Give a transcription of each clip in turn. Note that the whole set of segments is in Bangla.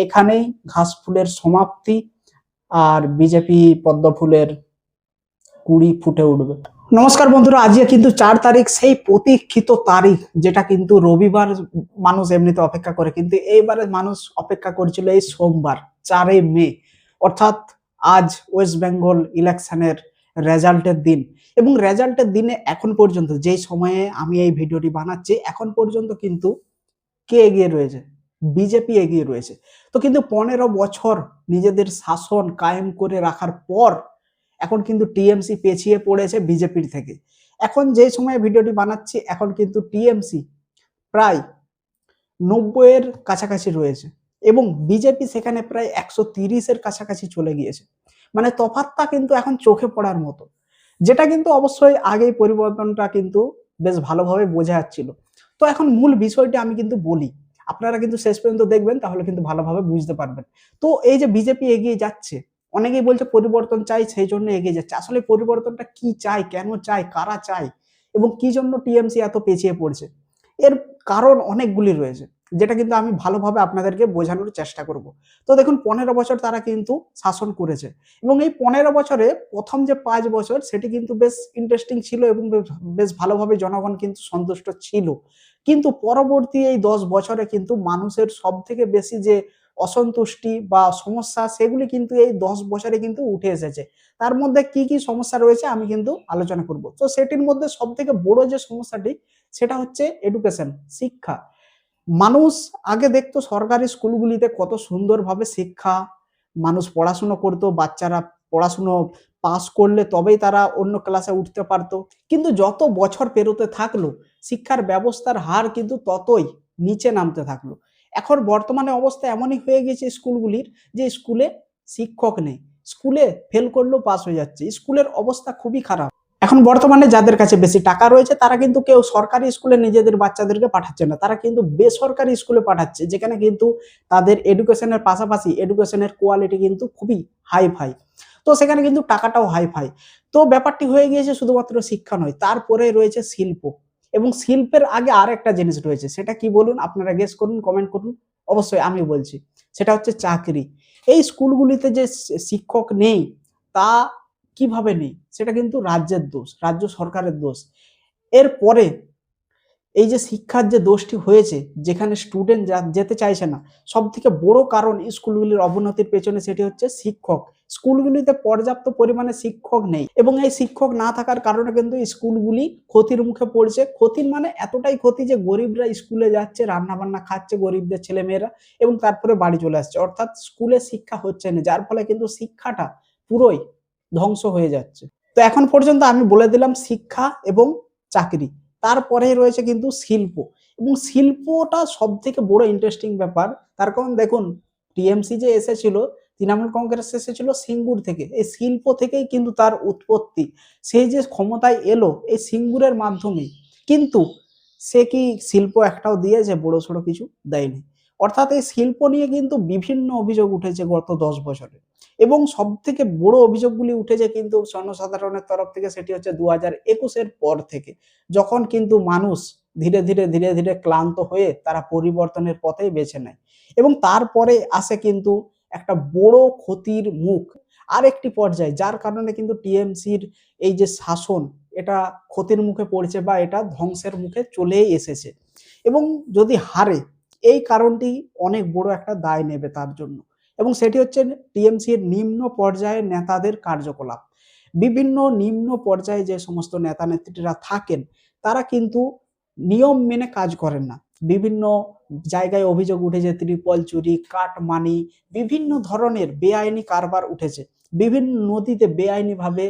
এখানেই ঘাস ফুলের সমাপ্তি আর বিজেপি পদ্ম ফুলের কুড়ি ফুটে উঠবে। নমস্কার বন্ধুরা, আজকে কিন্তু 4 তারিখ, সেই প্রতীক্ষিত তারিখ যেটা কিন্তু রবিবার মানুষ এমনিতে অপেক্ষা করে, কিন্তু এইবারে মানুষ অপেক্ষা করছিল এই সোমবার 4 মে, অর্থাৎ আজ ওয়েস্ট বেঙ্গল ইলেকশনের রেজাল্টের দিন। এবং রেজাল্টের দিনে এখন পর্যন্ত যেই সময়ে আমি এই ভিডিওটি বানাচ্ছি, এখন পর্যন্ত কিন্তু কে এগিয়ে রয়েছে? বিজেপি এগিয়ে রয়েছে। তো কিন্তু 15 বছর নিজেদের শাসন কায়েম করে রাখার পর এখন কিন্তু টিএমসি পেছিয়ে পড়েছে বিজেপির থেকে। এখন যে সময় ভিডিওটি বানাচ্ছি, এখন কিন্তু টিএমসি প্রায় 90-এর কাছাকাছি রয়েছে এবং বিজেপি সেখানে প্রায় 130-এর কাছাকাছি চলে গিয়েছে। মানে তফাৎটা কিন্তু এখন চোখে পড়ার মতো, যেটা কিন্তু অবশ্যই আগেই পরিবর্তনটা কিন্তু বেশ ভালোভাবে বোঝা যাচ্ছিল। তো এখন মূল বিষয়টি আমি কিন্তু বলি, আপনারা কিন্তু শেষ পর্যন্ত দেখবেন, তাহলে কিন্তু ভালোভাবে বুঝতে পারবেন। তো এই যে বিজেপি এগিয়ে যাচ্ছে, অনেকেই বলছে পরিবর্তন চাই, সেই জন্য এগিয়ে যাচ্ছে। আসলে পরিবর্তনটা কি চাই, কেন চাই, কারা চায় এবং কি জন্য টিএমসি এত পেছিয়ে পড়ছে, এর কারণ অনেকগুলি রয়েছে, যেটা কিন্তু আমি ভালোভাবে আপনাদেরকে বোঝানোর চেষ্টা করব। তো দেখুন, 15 বছর তারা কিন্তু শাসন করেছে এবং এই 15 বছরে প্রথম যে 5 বছর সেটি কিন্তু বেশ ইন্টারেস্টিং ছিল এবং বেশ ভালোভাবে জনগণ কিন্তু সন্তুষ্ট ছিল। কিন্তু পরবর্তী এই 10 বছরে কিন্তু মানুষের সব থেকে বেশি যে অসন্তুষ্টি বা সমস্যা, সেগুলি কিন্তু এই 10 বছরে কিন্তু উঠে এসেছে। তার মধ্যে কি কি সমস্যা রয়েছে আমি কিন্তু আলোচনা করব। তো সেটির মধ্যে সব থেকে বড় যে সমস্যাটি, সেটা হচ্ছে এডুকেশন, শিক্ষা। মানুষ আগে দেখতো সরকারি স্কুলগুলিতে কত সুন্দরভাবে শিক্ষা, মানুষ পড়াশুনো করতো, বাচ্চারা পড়াশুনো পাস করলে তবেই তারা অন্য ক্লাসে উঠতে পারতো। কিন্তু যত বছর পেরোতে থাকলো, শিক্ষার ব্যবস্থার হার কিন্তু ততই নিচে নামতে থাকলো। এখন বর্তমানে অবস্থা এমনই হয়ে গেছে স্কুলগুলির, যে স্কুলে শিক্ষক নেই, স্কুলে ফেল করলেও পাস হয়ে যাচ্ছে, স্কুলের অবস্থা খুবই খারাপ। এখন বর্তমানে যাদের কাছে বেশি টাকা রয়েছে, তারা কিন্তু কেউ সরকারি স্কুলে নিজেদের বাচ্চাদেরকে পাঠাচ্ছে না, তারা কিন্তু বেসরকারি স্কুলে পাঠাচ্ছে, যেখানে কিন্তু তাদের এডুকেশনের পাশাপাশি এডুকেশনের কোয়ালিটি কিন্তু খুবই হাই ফাই। তো সেখানে কিন্তু টাকাটাও হাই ফাই। তো ব্যাপারটি হয়ে গিয়েছে শুধুমাত্র শিক্ষা নয়, তারপরে রয়েছে শিল্প। এবং শিল্পের আগে আর একটা জিনিস রয়েছে, সেটা কি বলুন? আপনারা গেস করুন, কমেন্ট করুন, অবশ্যই আমি বলছি। সেটা হচ্ছে চাকরি। এই স্কুলগুলিতে যে শিক্ষক নেই, তা কিভাবে নেই? সেটা কিন্তু রাজ্যের দোষ, রাজ্য সরকারের দোষ। এরপরে এই যে শিক্ষার যে দোষটি হয়েছে, যেখানে স্টুডেন্ট যেতে চাইছে না, সব থেকে বড় কারণ স্কুলগুলির অবনতির পেছনে, সেটি হচ্ছে শিক্ষক। স্কুলগুলিতে পর্যাপ্ত পরিমাণে শিক্ষক নেই এবং এই শিক্ষক না থাকার কারণে কিন্তু স্কুলগুলি ক্ষতির মুখে পড়ছে। ক্ষতির মানে এতটাই ক্ষতি যে গরিবরা স্কুলে যাচ্ছে, রান্না বান্না খাচ্ছে গরিবদের ছেলেমেয়েরা এবং তারপরে বাড়ি চলে আসছে, অর্থাৎ স্কুলে শিক্ষা হচ্ছে না, যার ফলে কিন্তু শিক্ষাটা পুরোই ধ্বংস হয়ে যাচ্ছে। তো এখন পর্যন্ত আমি বলে দিলাম শিক্ষা এবং চাকরি, তারপরে রয়েছে কিন্তু শিল্প। এবং শিল্পটা সব থেকে বড় ইন্টারেস্টিং ব্যাপার। তার কারণ দেখুন, টিএমসি যে এসেছিল, তৃণমূল কংগ্রেস এসেছিল সিঙ্গুর থেকে, এই শিল্প থেকেই কিন্তু তার উৎপত্তি। সেই যে ক্ষমতায় এলো এই সিঙ্গুরের মাধ্যমে, কিন্তু সে কি শিল্প একটাও দিয়েছে? বড় সড়ো কিছু দেয়নি। অর্থাৎ এই শিল্প নিয়ে কিন্তু বিভিন্ন অভিযোগ উঠেছে গত 10 বছরে এবং সব থেকে বড় অভিযোগগুলি উঠেছে কিন্তু জনসাধারণের তরফ থেকে, সেটি হচ্ছে 2021-এর পর থেকে, যখন কিন্তু মানুষ ধীরে ধীরে ধীরে ধীরে ক্লান্ত হয়ে তারা পরিবর্তনের পথেই বেছে নেয় এবং তারপরে আসে কিন্তু একটা বড় ক্ষতির মুখ, আর একটি পর্যায়ে, যার কারণে কিন্তু টিএমসির এই যে শাসন, এটা ক্ষতির মুখে পড়ছে বা এটা ধ্বংসের মুখে চলেই এসেছে। এবং যদি হারে, এই কারণটি অনেক বড় একটা দায় নেবে তার জন্য, এবং সেটি হচ্ছে টিএমসির নিম্ন পর্যায়ের নেতাদের কার্যকলাপ। বিভিন্ন নিম্ন পর্যায়ে যে সমস্ত নেতা নেত্রীরা থাকেন, তারা কিন্তু নিয়ম মেনে কাজ করেন না। বিভিন্ন জায়গায় অভিযোগ উঠেছে ত্রিপল চুরি, কাটমানি, বিভিন্ন ধরনের বেআইনি কারবার উঠেছে। বিভিন্ন নদীতে বেআইনিভাবে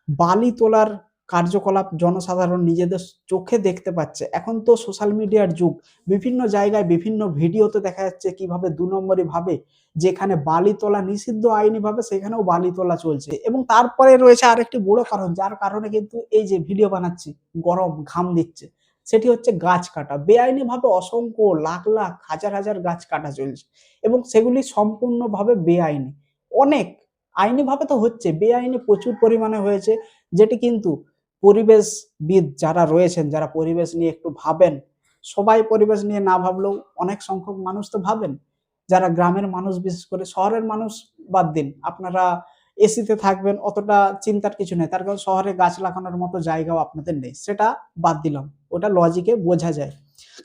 বালি তোলার কার্যকলাপ জনসাধারণ নিজেদের চোখে দেখতে পাচ্ছে। এখন তো সোশ্যাল মিডিয়ার যুগ, বিভিন্ন জায়গায় বিভিন্ন ভিডিওতে দেখা যাচ্ছে কিভাবে 2 নম্বরি ভাবে, যেখানে বালি তোলা নিষিদ্ধ আইনিভাবে, সেখানেও বালি তোলা চলছে। এবং তারপরে রয়েছে আরেকটি বড় কারণ, যার কারণে কিন্তু এই যে ভিডিও বানাচ্ছি, গরম ঘাম দিচ্ছে, সেটি হচ্ছে গাছ কাটা। বেআইনিভাবে অসংখ্য লাখ লাখ হাজার হাজার গাছ কাটা চলছে এবং সেগুলি সম্পূর্ণভাবে বেআইনি। অনেক আইনিভাবে তো হচ্ছে, বেআইনি প্রচুর পরিমাণে হয়েছে, যেটি কিন্তু পরিবেশবিদ যারা রয়েছেন, যারা পরিবেশ নিয়ে একটু ভাবেন, সবাই পরিবেশ নিয়ে না ভাবলেও অনেক সংখ্যক মানুষ তো ভাবেন, যারা গ্রামের মানুষ, বিশেষ করে শহরের মানুষ বাদ দিন, আপনারা এসিতে থাকবেন, অতটা চিন্তার কিছু নেই, তার কারণ শহরে গাছ লাগানোর মতো জায়গাও আপনাদের নেই, সেটা বাদ দিলাম, ওটা লজিকে বোঝা যায়।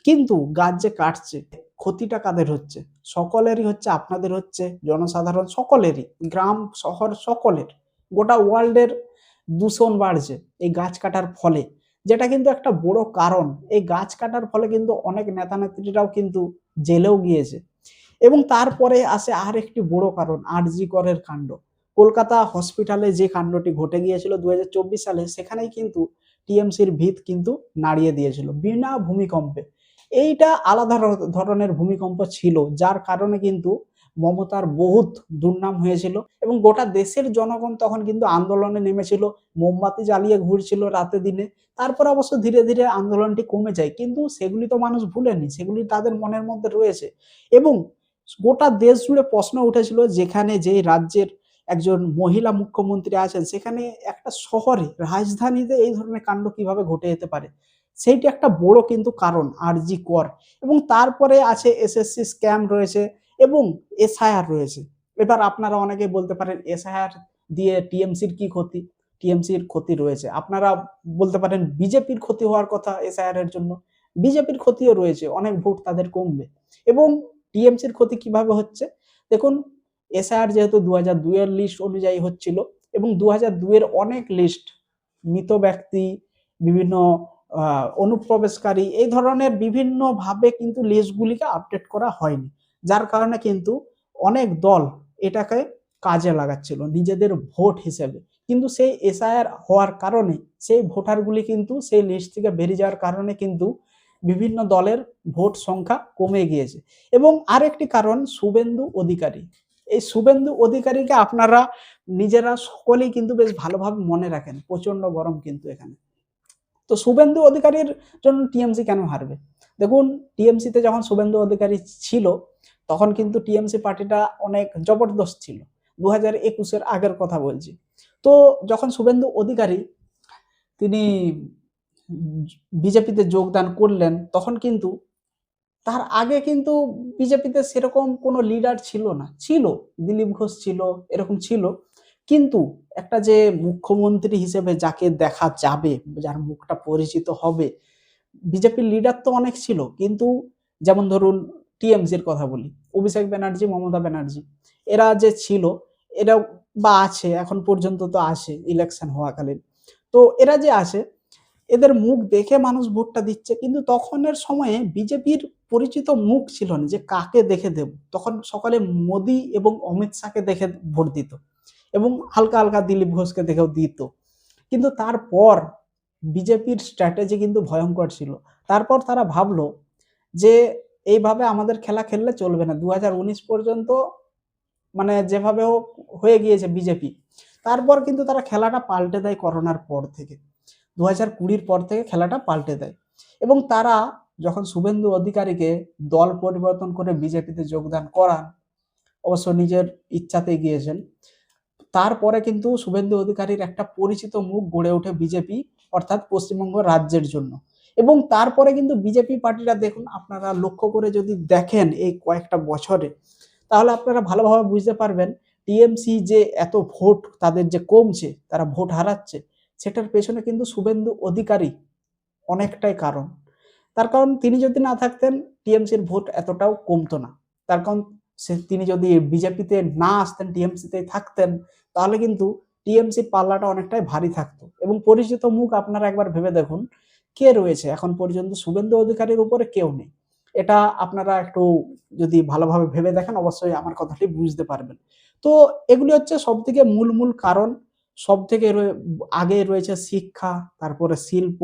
কিন্তু গাছ যে কাটছে, ক্ষতিটা কাদের হচ্ছে? সকলেরই হচ্ছে, আপনাদের হচ্ছে, জনসাধারণ সকলেরই, গ্রাম শহর সকলের, গোটা ওয়ার্ল্ডের দূষণ বাড়ছে এই গাছ কাটার ফলে, যেটা কিন্তু একটা বড় কারণ। এই গাছ কাটার ফলে কিন্তু অনেক নেতা নেত্রীরাও কিন্তু জেলেও গিয়েছে। এবং তারপরে আসে আর একটি বড় কারণ, আরজি করের কাণ্ড। কলকাতা হসপিটালে যে কাণ্ডটি ঘটে গিয়েছিল 2024 সালে, সেখানেই কিন্তু টিএমসির ভিত কিন্তু নাড়িয়ে দিয়েছিল বিনা ভূমিকম্পে। এইটা আলাদা ধরনের ভূমিকম্প ছিল, যার কারণে কিন্তু মমতার বহুত দুর্নাম হয়েছিল এবং গোটা দেশের জনগণ তখন কিন্তু আন্দোলনে নেমেছিল, মোমবাতি জ্বালিয়ে ঘুরছিল রাতে দিনে। তারপর অবশ্য ধীরে ধীরে আন্দোলনটি কমে যায়, কিন্তু সেগুলি তো মানুষ ভুলেনি, সেগুলি তাদের মনের মধ্যে রয়েছে। এবং গোটা দেশ জুড়ে প্রশ্ন উঠেছিল, যেখানে যে রাজ্যের একজন মহিলা মুখ্যমন্ত্রী আছেন, সেখানে একটা শহরে, রাজধানীতে এই ধরনের কাণ্ড কিভাবে ঘটে যেতে পারে। সেইটি একটা বড় কিন্তু কারণ, আরজি কর। এবং তারপরে আছে এসএসসি স্ক্যাম রয়েছে এবং এসআইআর রয়েছে। এবার আপনারা অনেকেই বলতে পারেন, এসআইআর দিয়ে টিএমসির কি ক্ষতি? টিএমসির ক্ষতি রয়েছে। আপনারা বলতে পারেন বিজেপির ক্ষতি হওয়ার কথা এসআইআর এর জন্য। বিজেপির ক্ষতিও রয়েছে, অনেক ভোট তাদের কমবে। এবং টিএমসির ক্ষতি কিভাবে হচ্ছে? দেখুন, এসআইআর যেহেতু 2002 এর লিস্ট অনুযায়ী হচ্ছিল এবং 2002 এর অনেক লিস্ট, মৃত ব্যক্তি, বিভিন্ন অনুপ্রবেশকারী, এই ধরনের বিভিন্নভাবে কিন্তু লিস্টগুলিকে আপডেট করা হয়নি, যার কারণে কিন্তু অনেক দল এটাকে কাজে লাগাচ্ছিল নিজেদের ভোট হিসেবে। কিন্তু সেই এসআইআর হওয়ার কারণে সেই ভোটারগুলি কিন্তু সেই লিস্ট থেকে বেরিয়ে যাওয়ার কারণে কিন্তু বিভিন্ন দলের ভোট সংখ্যা কমে গিয়েছে। এবং আরেকটি কারণ, শুভেন্দু অধিকারী। এই শুভেন্দু অধিকারীকে আপনারা নিজেরা সকলেই কিন্তু বেশ ভালোভাবে মনে রাখেন, প্রচন্ড গরম কিন্তু এখানে। তো শুভেন্দু অধিকারীর জন্য টিএমসি কেন হারবে? দেখুন, টিএমসিতে যখন শুভেন্দু অধিকারী ছিল, তখন কিন্তু টিএমসি পার্টিটা অনেক জবরদস্ত ছিল। 2021-এর আগের কথা বলছি। তো যখন শুভেন্দু অধিকারী তিনি বিজেপিতে যোগদান করলেন, তখন কিন্তু তার আগে কিন্তু বিজেপিতে সেরকম কোনো লিডার ছিল না। ছিল, দিলীপ ঘোষ ছিল, এরকম ছিল। কিন্তু একটা যে মুখ্যমন্ত্রী হিসেবে যাকে দেখা যাবে, যার মুখটা পরিচিত হবে, বিজেপির লিডার তো অনেক ছিল। কিন্তু যেমন ধরুন টিএমসির কথা বলি, অভিষেক ব্যানার্জি, মমতা ব্যানার্জি, এরা যে ছিল, এরা বা আছে এখন পর্যন্ত, তো আছে ইলেকশন হওয়াকালীন। তো এরা যে আছে, এদের মুখ দেখে মানুষ ভোটটা দিচ্ছে। কিন্তু তখনের সময়ে বিজেপির পরিচিত মুখ ছিল না যে কাকে দেখে দেব। তখন সকলে মোদি এবং অমিত শাহকে দেখে ভোট দিত এবং হালকা হালকা দিলীপ ঘোষকে দেখেও দিত। কিন্তু তারপর বিজেপির স্ট্র্যাটেজি কিন্তু ভয়ঙ্কর ছিল। তারপর তারা ভাবলো যে এইভাবে আমাদের খেলা খেললে চলবে না। 2019 পর্যন্ত মানে যেভাবে হয়ে গিয়েছে বিজেপি, তারপর কিন্তু তারা খেলাটা পাল্টে দেয় করোনার পর থেকে। 2020 পর থেকে খেলাটা পাল্টে দেয় এবং তারা যখন শুভেন্দু অধিকারীকে দল পরিবর্তন করে বিজেপিতে যোগদান করান, অবশ্য নিজের ইচ্ছাতে গিয়েছেন, তারপরে কিন্তু শুভেন্দু অধিকারীর একটা পরিচিত মুখ গড়ে ওঠে বিজেপি, অর্থাৎ পশ্চিমবঙ্গ রাজ্যের জন্য। এবং তারপরে কিন্তু বিজেপি পার্টিটা, দেখুন আপনারা লক্ষ্য করে যদি দেখেন এই কয়েকটা বছরে, তাহলে আপনারা ভালোভাবে বুঝতে পারবেন টিএমসি যে এত ভোট তাদের যে কমছে, তারা ভোট হারাচ্ছে, সেটার পেছনে কিন্তু শুভেন্দু অধিকারী অনেকটাই কারণ। তার কারণ তিনি যদি না থাকতেন, টিএমসির ভোট এতটাও কমতো না। তার কারণ তিনি যদি বিজেপিতে না আসতেন, টিএমসিতে থাকতেন, তাহলে কিন্তু টিএমসির পাল্লাটা অনেকটাই ভারী থাকতো। এবং পরিচিত মুখ আপনারা একবার ভেবে দেখুন, কে রয়েছে এখন পর্যন্ত? শুভেন্দু অধিকারীর উপরে কেউ নেই। এটা আপনারা একটু যদি ভালোভাবে ভেবে দেখেন, অবশ্যই আমার কথাটি বুঝতে পারবেন। তো এগুলি হচ্ছে সবথেকে মূল কারণ। সবথেকে আগে রয়েছে শিক্ষা, তারপরে শিল্প,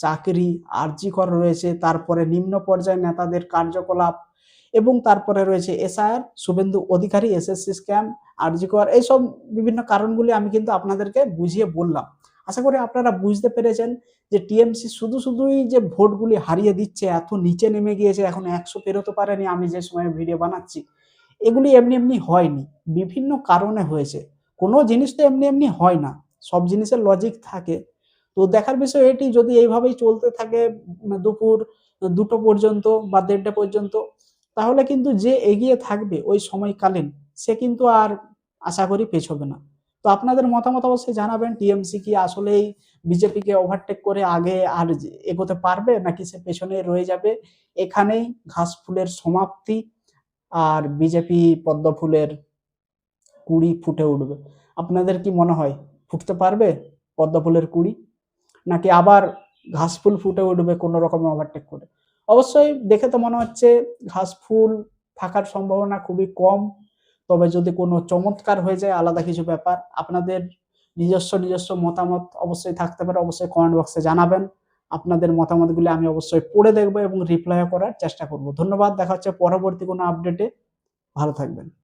চাকরি, আরজি কর রয়েছে, তারপরে নিম্ন পর্যায়ের নেতাদের কার্যকলাপ, এবং তারপরে রয়েছে SIR, Suvendu Adhikari, SSC scam, আরজি কর, এইসব বিভিন্ন কারণগুলি আমি কিন্তু আপনাদেরকে বুঝিয়ে বললাম। আশা করি আপনারা বুঝতে পেরেছেন যে টিএমসি শুধুই যে ভোটগুলি হারিয়ে দিচ্ছে, এত নিচে নেমে গিয়েছে, এখন 100 পেরোতে পারেনি আমি যে সময় ভিডিও বানাচ্ছি, এগুলি এমনি হয়নি, বিভিন্ন কারণে হয়েছে। কোনো জিনিস তো এমনি হয় না, সব জিনিসের লজিক থাকে। তো দেখার বিষয় এটি, যদি এইভাবেই চলতে থাকে দুপুর 2টো পর্যন্ত বা 1:30 পর্যন্ত, তাহলে কিন্তু যে এগিয়ে থাকবে ওই সময়কালীন সে কিন্তু আর আশা করি পেছোবে না। তো আপনাদের মতামত অবশ্যই জানাবেন। টিএমসি কি আসলেই বিজেপিকে ওভারটেক করে আগে আর এগোতে পারবে, নাকি সে পেছনে রয়ে যাবে? এখানেই ঘাসফুলের সমাপ্তি আর বিজেপি পদ্ম ফুলের কুড়ি ফুটে উঠবে। আপনাদের কি মনে হয় ফুটতে পারবে পদ্ম ফুলের কুড়ি, নাকি আবার ঘাসফুল ফুটে উঠবে কোনো রকমে ওভারটেক করে? অবশ্যই দেখে তো মনে হচ্ছে ঘাসফুল থাকার সম্ভাবনা খুবই কম। তবে যদি কোনো চমৎকার হয়ে যায় আলাদা কিছু ব্যাপার। আপনাদের নিজস্ব মতামত অবশ্যই থাকতে পারে, অবশ্যই কমেন্ট বক্সে জানাবেন। আপনাদের মতামতগুলি আমি অবশ্যই পড়ে দেখব এবং রিপ্লাইও করার চেষ্টা করব। ধন্যবাদ, দেখা হচ্ছে পরবর্তী কোনো আপডেটে। ভালো থাকবেন।